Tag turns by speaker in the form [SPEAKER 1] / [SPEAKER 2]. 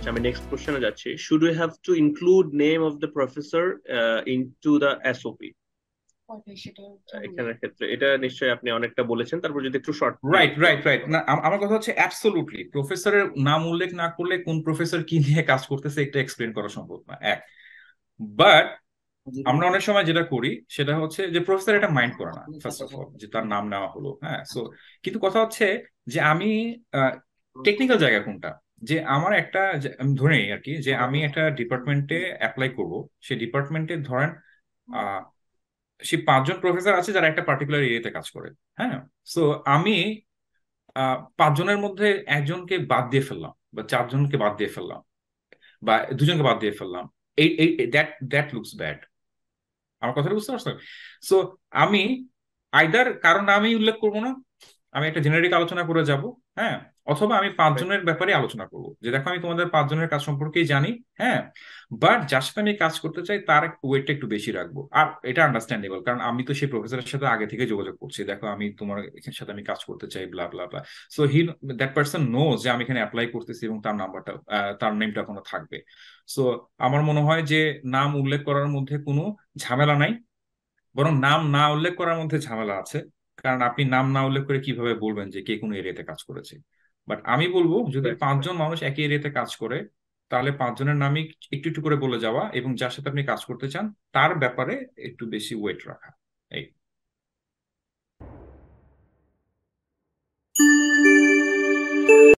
[SPEAKER 1] আচ্ছা, আমি নেক্সট কোশ্চেনে যাচ্ছি। Should we have to include name of the professor into the SOP?
[SPEAKER 2] সেটা জরুরি।
[SPEAKER 1] এখানের ক্ষেত্রে এটা নিশ্চয়ই আপনি অনেকটা বলেছেন, তারপর যদি একটু শর্ট
[SPEAKER 3] রাইট রাইট
[SPEAKER 1] বলতেন
[SPEAKER 3] রাইট
[SPEAKER 1] আবার।
[SPEAKER 3] না, আমার কথা হচ্ছে অ্যাবসোলুটলি প্রফেসরের নাম উল্লেখ না করলে কোন প্রফেসর কি নিয়ে কাজ করতেছে এটা এক্সপ্লেন করা সম্ভব না, এক। বাট আমরা অনেক সময় যেটা করি সেটা হচ্ছে যে প্রফেসর এটা মাইন্ড করে না, ফার্স্ট অফ অল, যে তার নাম নেওয়া হলো, হ্যাঁ। সো কিন্তু কথা হচ্ছে যে আমি টেকনিক্যাল জায়গা কোনটা, যে আমার একটা আমি ধরে নিই আর কি, যে আমি একটা ডিপার্টমেন্টে অ্যাপ্লাই করব। সেই ডিপার্টমেন্টে ধরেন আহ সে 5 জন প্রফেসর আছে যারা একটা পার্টিকুলার এরিয়াতে কাজ করে, হ্যাঁ। সো আমি 5 জনের মধ্যে একজনকে বাদ দিয়ে ফেললাম, বা 4 জনকে বাদ দিয়ে ফেললাম, বা 2 জনকে বাদ দিয়ে ফেললাম। এই এই দ্যাট দ্যাট লুকস ব্যাড। আমার কথাটা বুঝতে পারছো? সো আমি আইদার কারণ আমি উল্লেখ করবো না, আমি একটা জেনারিক আলোচনা করে যাব, হ্যাঁ। অথবা আমি 5 জনের ব্যাপারে আলোচনা করবো, যে দেখো আমি তোমাদের 5 জনের কাজ সম্পর্কেই জানি, হ্যাঁ। বাট যার সাথে আমি কাজ করতে চাই তার ওয়েটটা একটু বেশি রাখবো। আর এটা আন্ডারস্ট্যান্ডেবল, কারণ আমি তো সেই প্রফেসরের সাথে আগে থেকে যোগাযোগ করছি, দেখো আমি তোমার এখানের সাথে আমি কাজ করতে চাই, ব্লা ব্লা ব্লা। সো দ্যাট পার্সন নোজ যে আমি এখানে অ্যাপ্লাই করতেছি, এবং তার নাম্বারটা, তার নেমটা কোনো থাকবে। সো আমার মনে হয় যে নাম উল্লেখ করার মধ্যে কোনো ঝামেলা নাই, বরং নাম না উল্লেখ করার মধ্যে ঝামেলা আছে। কারণ আপনি নাম না উল্লেখ করে কিভাবে বলবেন যে কে কোন এরিয়াতে কাজ করেছে? বাট আমি বলবো যদি
[SPEAKER 1] Right.
[SPEAKER 3] 5 জন মানুষ একই এরিয়াতে কাজ করে, তাহলে 5 জনের নামই একটু একটু করে বলে যাওয়া, এবং যার সাথে আপনি কাজ করতে চান তার ব্যাপারে একটু বেশি ওয়েট রাখা।